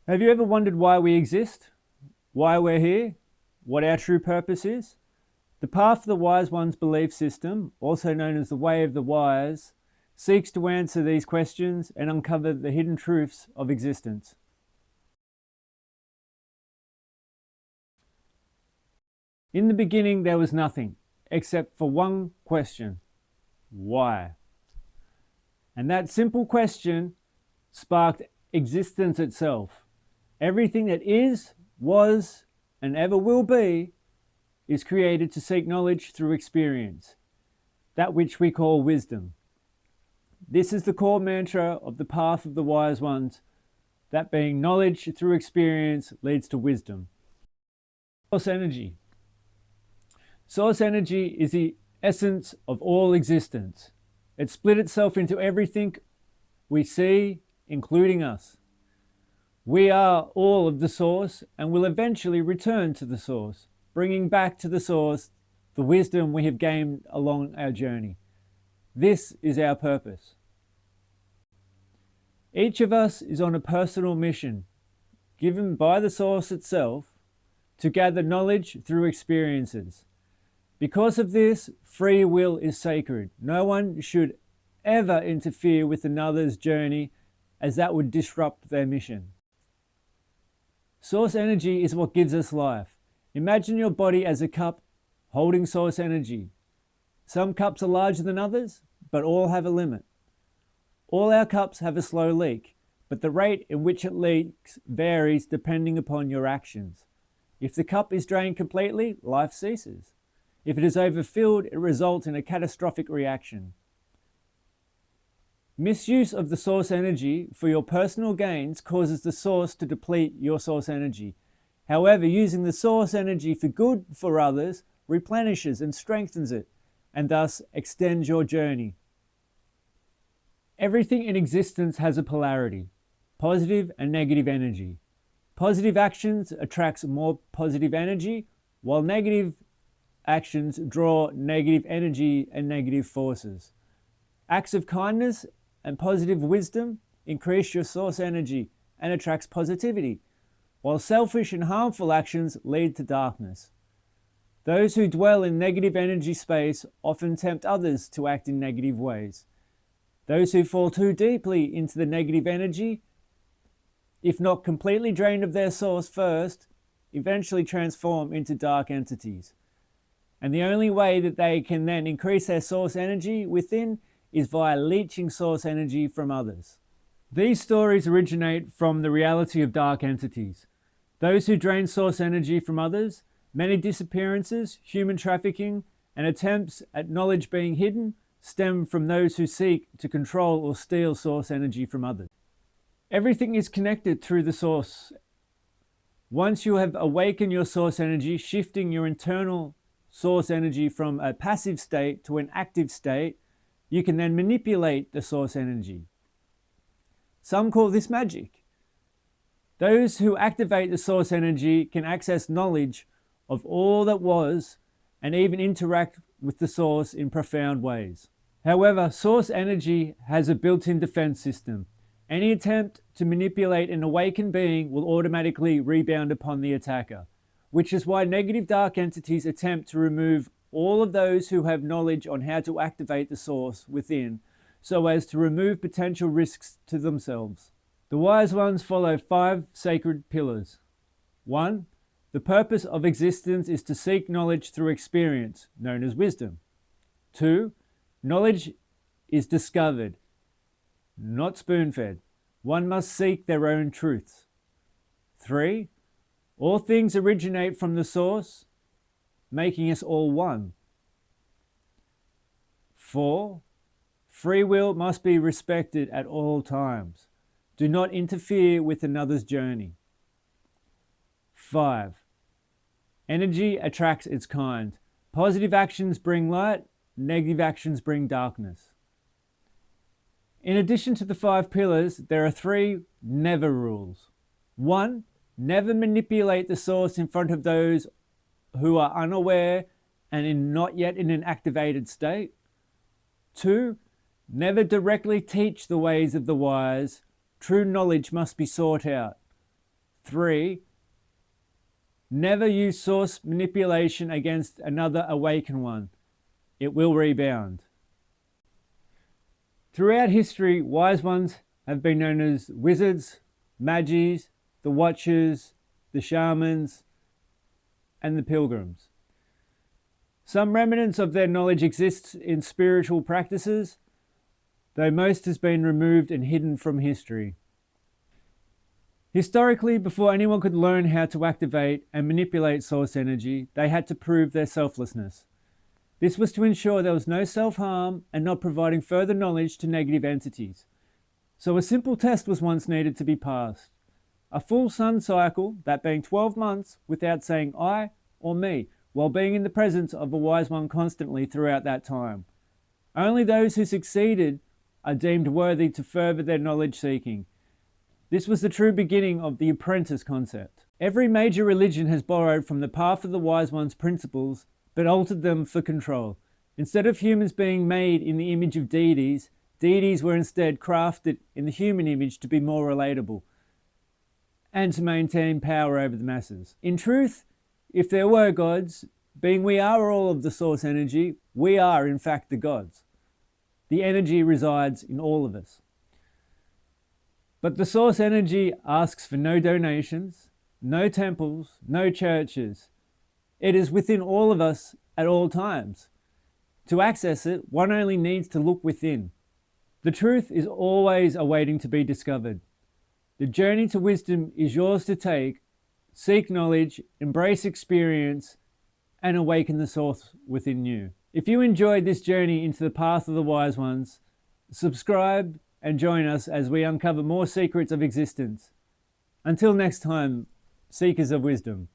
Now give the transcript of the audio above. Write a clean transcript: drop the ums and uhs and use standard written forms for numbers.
Have you ever wondered why we exist? Why we're here? What our true purpose is? The Path of the Wise One's belief system, also known as the Way of the Wise, seeks to answer these questions and uncover the hidden truths of existence. In the beginning, there was nothing, except for one question: why? And that simple question sparked existence itself. Everything that is, was, and ever will be is created to seek knowledge through experience, that which we call wisdom. This is the core mantra of the Path of the Wise Ones, that being knowledge through experience leads to wisdom. Source energy. Source energy is the essence of all existence. It split itself into everything we see, including us. We are all of the source and will eventually return to the source, bringing back to the source the wisdom we have gained along our journey. This is our purpose. Each of us is on a personal mission, given by the source itself, to gather knowledge through experiences. Because of this, free will is sacred. No one should ever interfere with another's journey, as that would disrupt their mission. Source energy is what gives us life. Imagine your body as a cup holding source energy. Some cups are larger than others, but all have a limit. All our cups have a slow leak, but the rate in which it leaks varies depending upon your actions. If the cup is drained completely, life ceases. If it is overfilled, it results in a catastrophic reaction. Misuse of the source energy for your personal gains causes the source to deplete your source energy. However, using the source energy for good for others replenishes and strengthens it, and thus extends your journey. Everything in existence has a polarity, positive and negative energy. Positive actions attracts more positive energy, while negative actions draw negative energy and negative forces. Acts of kindness and positive wisdom increase your source energy and attracts positivity, while selfish and harmful actions lead to darkness. Those who dwell in negative energy space often tempt others to act in negative ways. Those who fall too deeply into the negative energy, if not completely drained of their source first, eventually transform into dark entities. And the only way that they can then increase their source energy within is via leeching source energy from others. These stories originate from the reality of dark entities. Those who drain source energy from others, many disappearances, human trafficking, and attempts at knowledge being hidden stem from those who seek to control or steal source energy from others. Everything is connected through the source. Once you have awakened your source energy, shifting your internal source energy from a passive state to an active state, you can then manipulate the source energy. Some call this magic. Those who activate the source energy can access knowledge of all that was and even interact with the source in profound ways. However, source energy has a built-in defense system. Any attempt to manipulate an awakened being will automatically rebound upon the attacker, which is why negative dark entities attempt to remove all of those who have knowledge on how to activate the source within, so as to remove potential risks to themselves. The wise ones follow 5 sacred pillars. 1. The purpose of existence is to seek knowledge through experience, known as wisdom. 2. Knowledge is discovered, not spoon-fed. One must seek their own truths. 3. All things originate from the source, making us all one. 4. Free will must be respected at all times. Do not interfere with another's journey. 5. Energy attracts its kind. Positive actions bring light, negative actions bring darkness. In addition to the 5 pillars, there are 3 never rules. 1. Never manipulate the source in front of those who are unaware and not yet in an activated state. 2. Never directly teach the ways of the wise. True knowledge must be sought out. 3. Never use source manipulation against another awakened one. It will rebound. Throughout history, wise ones have been known as wizards, magis, the watchers, the shamans, and the pilgrims. Some remnants of their knowledge exists in spiritual practices, though most has been removed and hidden from history. Historically, before anyone could learn how to activate and manipulate source energy, they had to prove their selflessness. This was to ensure there was no self-harm and not providing further knowledge to negative entities. So a simple test was once needed to be passed. A full sun cycle, that being 12 months, without saying I or me, while being in the presence of a wise one constantly throughout that time. Only those who succeeded are deemed worthy to further their knowledge seeking. This was the true beginning of the apprentice concept. Every major religion has borrowed from the path of the wise one's principles, but altered them for control. Instead of humans being made in the image of deities, deities were instead crafted in the human image to be more relatable and to maintain power over the masses. In truth, if there were gods, being we are all of the source energy, we are in fact the gods. The energy resides in all of us. But the source energy asks for no donations, no temples, no churches. It is within all of us at all times. To access it, one only needs to look within. The truth is always awaiting to be discovered. The journey to wisdom is yours to take. Seek knowledge, embrace experience, and awaken the source within you. If you enjoyed this journey into the path of the wise ones, subscribe and join us as we uncover more secrets of existence. Until next time, seekers of wisdom.